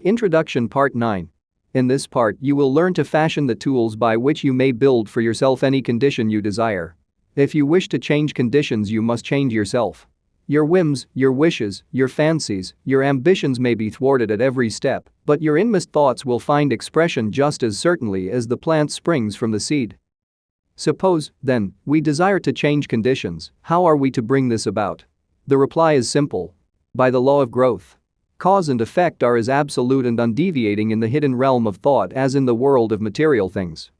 Introduction Part 9. In this part, you will learn to fashion the tools by which you may build for yourself any condition you desire. If you wish to change conditions, you must change yourself. Your whims, your wishes, your fancies, your ambitions may be thwarted at every step, but your inmost thoughts will find expression just as certainly as the plant springs from the seed. Suppose, then, we desire to change conditions. How are we to bring this about? The reply is simple. By the law of growth. Cause and effect are as absolute and undeviating in the hidden realm of thought as in the world of material things.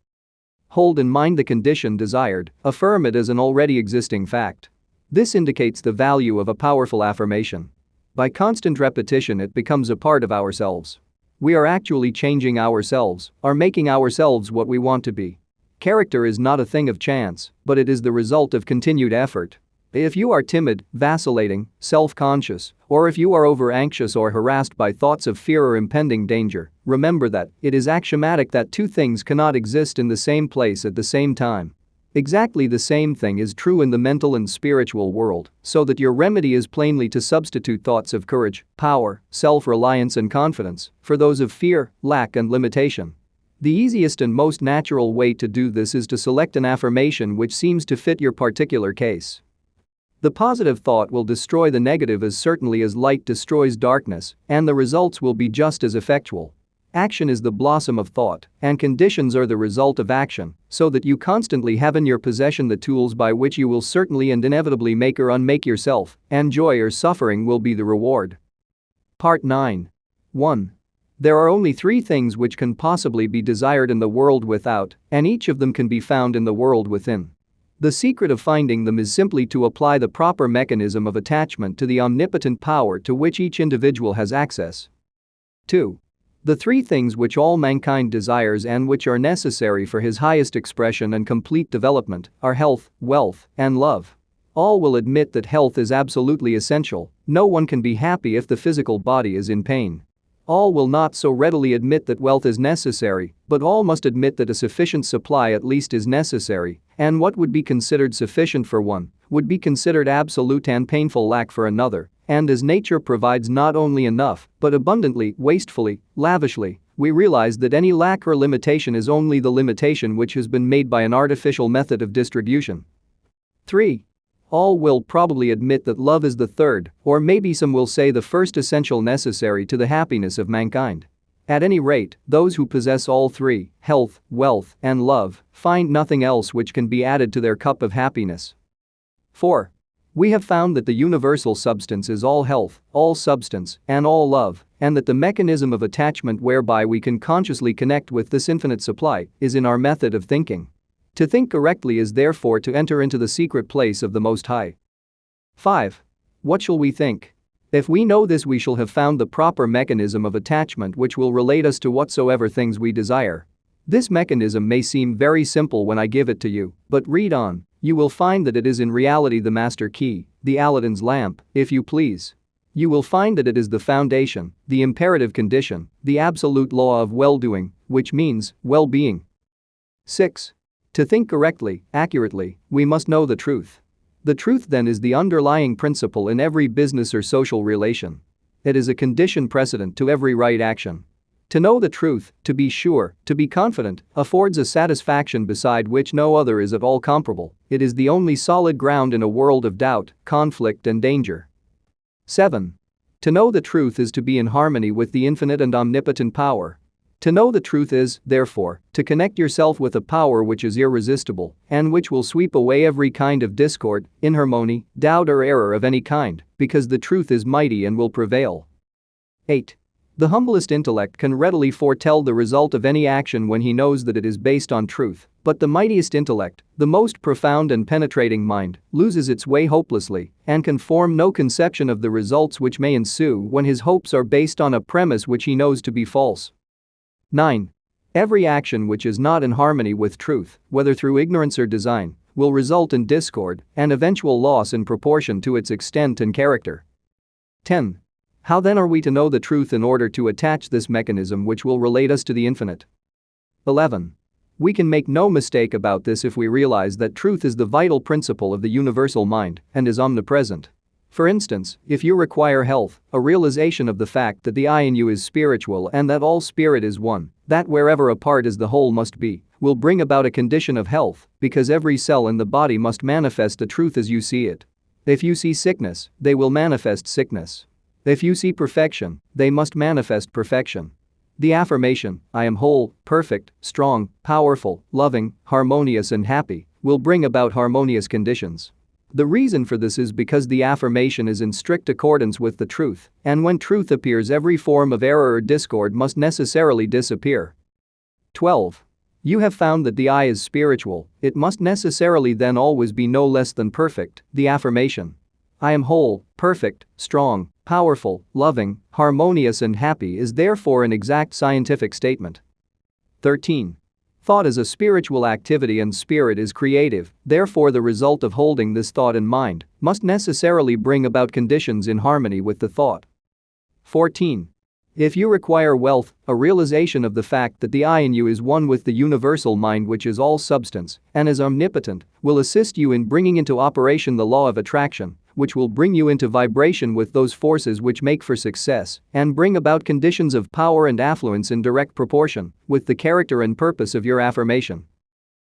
Hold in mind the condition desired, affirm it as an already existing fact. This indicates the value of a powerful affirmation. By constant repetition, it becomes a part of ourselves. We are actually changing ourselves, are making ourselves what we want to be. Character is not a thing of chance, but it is the result of continued effort. If you are timid, vacillating, self-conscious, or if you are over-anxious or harassed by thoughts of fear or impending danger, remember that it is axiomatic that two things cannot exist in the same place at the same time. Exactly the same thing is true in the mental and spiritual world, so that your remedy is plainly to substitute thoughts of courage, power, self-reliance and confidence for those of fear, lack and limitation. The easiest and most natural way to do this is to select an affirmation which seems to fit your particular case. The positive thought will destroy the negative as certainly as light destroys darkness, and the results will be just as effectual. Action is the blossom of thought, and conditions are the result of action, so that you constantly have in your possession the tools by which you will certainly and inevitably make or unmake yourself, and joy or suffering will be the reward. Part 9. 1. There are only three things which can possibly be desired in the world without, and each of them can be found in the world within. The secret of finding them is simply to apply the proper mechanism of attachment to the omnipotent power to which each individual has access. 2. The three things which all mankind desires and which are necessary for his highest expression and complete development are health, wealth, and love. All will admit that health is absolutely essential. No one can be happy if the physical body is in pain. All will not so readily admit that wealth is necessary, but all must admit that a sufficient supply at least is necessary, and what would be considered sufficient for one would be considered absolute and painful lack for another, and as nature provides not only enough, but abundantly, wastefully, lavishly, we realize that any lack or limitation is only the limitation which has been made by an artificial method of distribution. 3. All will probably admit that love is the third, or maybe some will say the first essential necessary to the happiness of mankind. At any rate, those who possess all three, health, wealth, and love, find nothing else which can be added to their cup of happiness. 4. We have found that the universal substance is all health, all substance, and all love, and that the mechanism of attachment whereby we can consciously connect with this infinite supply is in our method of thinking. To think correctly is therefore to enter into the secret place of the Most High. 5. What shall we think? If we know this, we shall have found the proper mechanism of attachment which will relate us to whatsoever things we desire. This mechanism may seem very simple when I give it to you, but read on, you will find that it is in reality the master key, the Aladdin's lamp, if you please. You will find that it is the foundation, the imperative condition, the absolute law of well-doing, which means well-being. 6. To think correctly, accurately, we must know the truth. The truth then is the underlying principle in every business or social relation. It is a condition precedent to every right action. To know the truth, to be sure, to be confident, affords a satisfaction beside which no other is at all comparable. It is the only solid ground in a world of doubt, conflict and danger. 7. To know the truth is to be in harmony with the infinite and omnipotent power. To know the truth is, therefore, to connect yourself with a power which is irresistible and which will sweep away every kind of discord, inharmony, doubt or error of any kind, because the truth is mighty and will prevail. 8. The humblest intellect can readily foretell the result of any action when he knows that it is based on truth, but the mightiest intellect, the most profound and penetrating mind, loses its way hopelessly and can form no conception of the results which may ensue when his hopes are based on a premise which he knows to be false. 9. Every action which is not in harmony with truth, whether through ignorance or design, will result in discord and eventual loss in proportion to its extent and character. 10. How then are we to know the truth in order to attach this mechanism which will relate us to the infinite? 11. We can make no mistake about this if we realize that truth is the vital principle of the universal mind and is omnipresent. For instance, if you require health, a realization of the fact that the I in you is spiritual and that all spirit is one, that wherever a part is the whole must be, will bring about a condition of health, because every cell in the body must manifest the truth as you see it. If you see sickness, they will manifest sickness. If you see perfection, they must manifest perfection. The affirmation, I am whole, perfect, strong, powerful, loving, harmonious and happy, will bring about harmonious conditions. The reason for this is because the affirmation is in strict accordance with the truth, and when truth appears, every form of error or discord must necessarily disappear. 12. You have found that the I is spiritual, it must necessarily then always be no less than perfect. The affirmation, I am whole, perfect, strong, powerful, loving, harmonious and happy is therefore an exact scientific statement. 13. Thought is a spiritual activity and spirit is creative, therefore the result of holding this thought in mind must necessarily bring about conditions in harmony with the thought. 14. If you require wealth, a realization of the fact that the I in you is one with the universal mind which is all substance and is omnipotent will assist you in bringing into operation the law of attraction, which will bring you into vibration with those forces which make for success and bring about conditions of power and affluence in direct proportion with the character and purpose of your affirmation.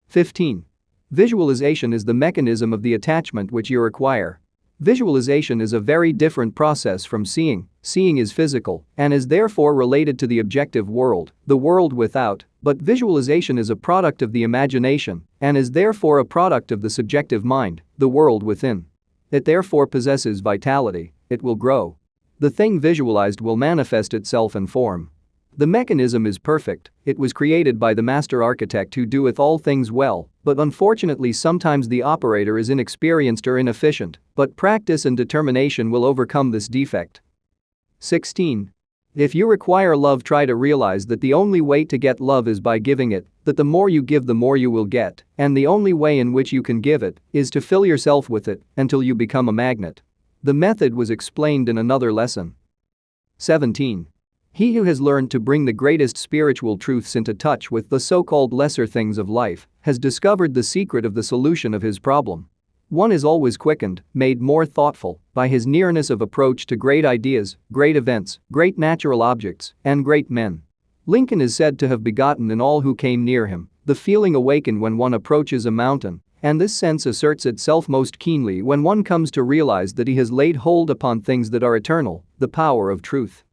15. Visualization is the mechanism of the attachment which you require. Visualization is a very different process from seeing. Seeing is physical and is therefore related to the objective world, the world without, but visualization is a product of the imagination and is therefore a product of the subjective mind, the world within. It therefore possesses vitality, it will grow. The thing visualized will manifest itself in form. The mechanism is perfect, it was created by the master architect who doeth all things well, but unfortunately sometimes the operator is inexperienced or inefficient, but practice and determination will overcome this defect. 16. If you require love, try to realize that the only way to get love is by giving it, that the more you give the more you will get, and the only way in which you can give it is to fill yourself with it until you become a magnet. The method was explained in another lesson. 17. He who has learned to bring the greatest spiritual truths into touch with the so-called lesser things of life has discovered the secret of the solution of his problem. One is always quickened, made more thoughtful, by his nearness of approach to great ideas, great events, great natural objects, and great men. Lincoln is said to have begotten in all who came near him the feeling awakened when one approaches a mountain, and this sense asserts itself most keenly when one comes to realize that he has laid hold upon things that are eternal, the power of truth.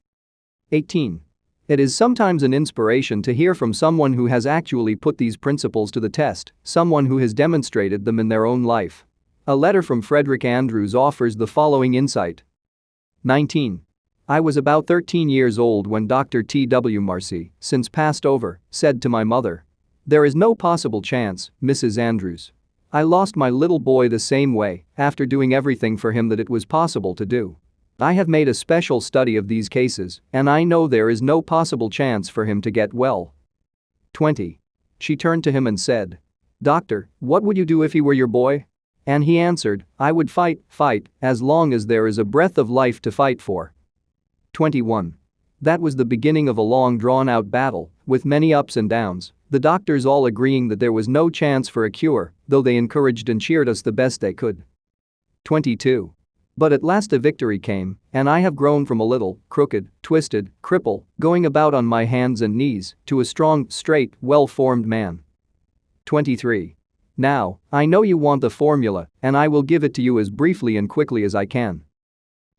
18. It is sometimes an inspiration to hear from someone who has actually put these principles to the test, someone who has demonstrated them in their own life. A letter from Frederick Andrews offers the following insight. 19. I was about 13 years old when Dr. T.W. Marcy, since passed over, said to my mother, "There is no possible chance, Mrs. Andrews. I lost my little boy the same way, after doing everything for him that it was possible to do. I have made a special study of these cases, and I know there is no possible chance for him to get well." 20. She turned to him and said, "Doctor, what would you do if he were your boy?" And he answered, "I would fight, as long as there is a breath of life to fight for." 21. That was the beginning of a long drawn-out battle, with many ups and downs, the doctors all agreeing that there was no chance for a cure, though they encouraged and cheered us the best they could. 22. But at last a victory came, and I have grown from a little, crooked, twisted, cripple, going about on my hands and knees, to a strong, straight, well-formed man. 23. Now, I know you want the formula, and I will give it to you as briefly and quickly as I can.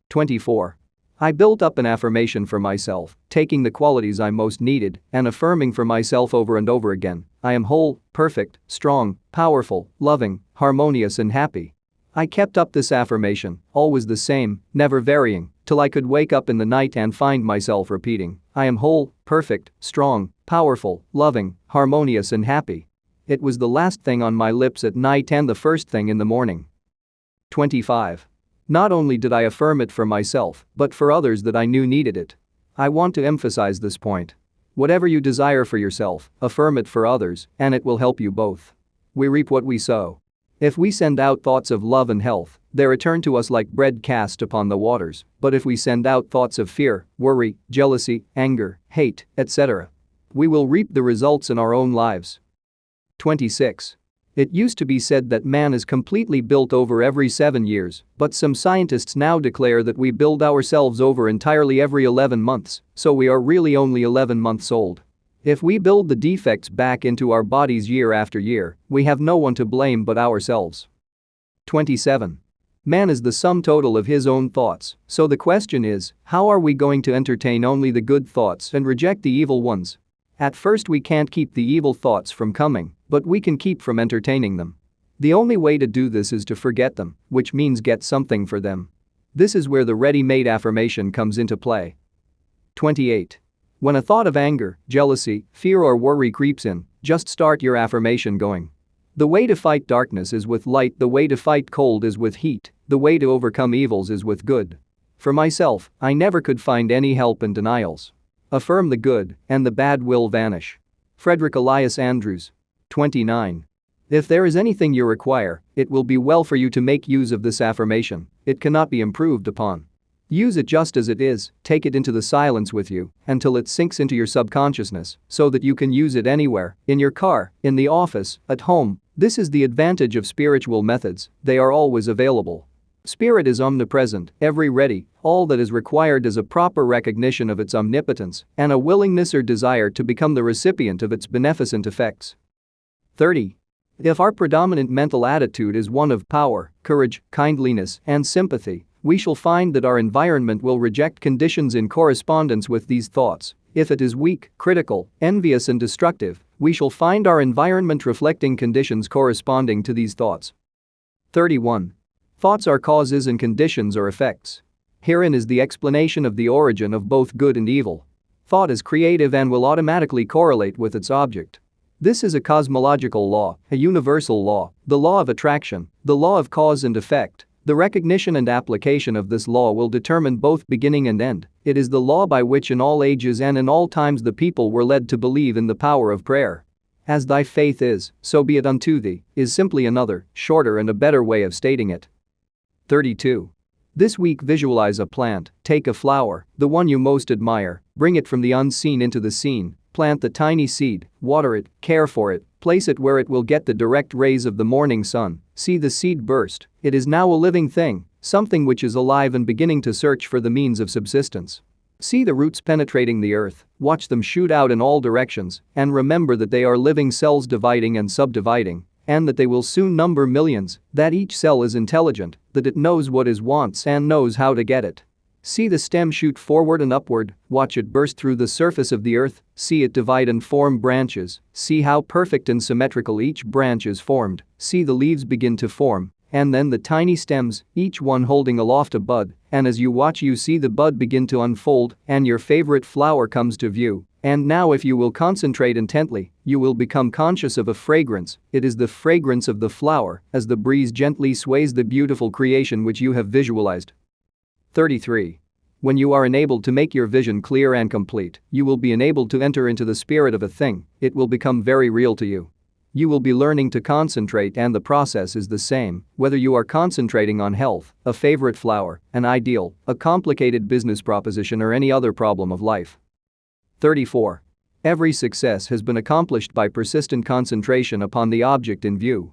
24. I built up an affirmation for myself, taking the qualities I most needed and affirming for myself over and over again, I am whole, perfect, strong, powerful, loving, harmonious and happy. I kept up this affirmation, always the same, never varying, till I could wake up in the night and find myself repeating, I am whole, perfect, strong, powerful, loving, harmonious and happy. It was the last thing on my lips at night and the first thing in the morning. 25. Not only did I affirm it for myself, but for others that I knew needed it. I want to emphasize this point. Whatever you desire for yourself, affirm it for others, and it will help you both. We reap what we sow. If we send out thoughts of love and health, they return to us like bread cast upon the waters, but if we send out thoughts of fear, worry, jealousy, anger, hate, etc., we will reap the results in our own lives. 26. It used to be said that man is completely built over every 7 years, but some scientists now declare that we build ourselves over entirely every 11 months, so we are really only 11 months old. If we build the defects back into our bodies year after year, we have no one to blame but ourselves. 27. Man is the sum total of his own thoughts, so the question is, how are we going to entertain only the good thoughts and reject the evil ones? At first we can't keep the evil thoughts from coming, but we can keep from entertaining them. The only way to do this is to forget them, which means get something for them. This is where the ready-made affirmation comes into play. 28. When a thought of anger, jealousy, fear or worry creeps in, just start your affirmation going. The way to fight darkness is with light, the way to fight cold is with heat, the way to overcome evils is with good. For myself, I never could find any help in denials. Affirm the good, and the bad will vanish. Frederick Elias Andrews. 29. If there is anything you require, it will be well for you to make use of this affirmation. It cannot be improved upon. Use it just as it is, take it into the silence with you until it sinks into your subconsciousness so that you can use it anywhere, in your car, in the office, at home. This is the advantage of spiritual methods, they are always available. Spirit is omnipresent, ever ready, all that is required is a proper recognition of its omnipotence and a willingness or desire to become the recipient of its beneficent effects. 30. If our predominant mental attitude is one of power, courage, kindliness, and sympathy, we shall find that our environment will reject conditions in correspondence with these thoughts. If it is weak, critical, envious, and destructive, we shall find our environment reflecting conditions corresponding to these thoughts. 31. Thoughts are causes and conditions are effects. Herein is the explanation of the origin of both good and evil. Thought is creative and will automatically correlate with its object. This is a cosmological law, a universal law, the law of attraction, the law of cause and effect. The recognition and application of this law will determine both beginning and end. It is the law by which in all ages and in all times the people were led to believe in the power of prayer. As thy faith is, so be it unto thee, is simply another, shorter and a better way of stating it. 32. This week visualize a plant, take a flower, the one you most admire, bring it from the unseen into the seen, plant the tiny seed, water it, care for it, place it where it will get the direct rays of the morning sun, see the seed burst, it is now a living thing, something which is alive and beginning to search for the means of subsistence. See the roots penetrating the earth, watch them shoot out in all directions, and remember that they are living cells dividing and subdividing, and that they will soon number millions, that each cell is intelligent, that it knows what it wants and knows how to get it. See the stem shoot forward and upward, watch it burst through the surface of the earth, see it divide and form branches, see how perfect and symmetrical each branch is formed, see the leaves begin to form, and then the tiny stems, each one holding aloft a bud, and as you watch you see the bud begin to unfold and your favorite flower comes to view. And now if you will concentrate intently, you will become conscious of a fragrance. It is the fragrance of the flower as the breeze gently sways the beautiful creation which you have visualized. 33. When you are enabled to make your vision clear and complete, you will be enabled to enter into the spirit of a thing, it will become very real to you. You will be learning to concentrate and the process is the same, whether you are concentrating on health, a favorite flower, an ideal, a complicated business proposition or any other problem of life. 34. Every success has been accomplished by persistent concentration upon the object in view.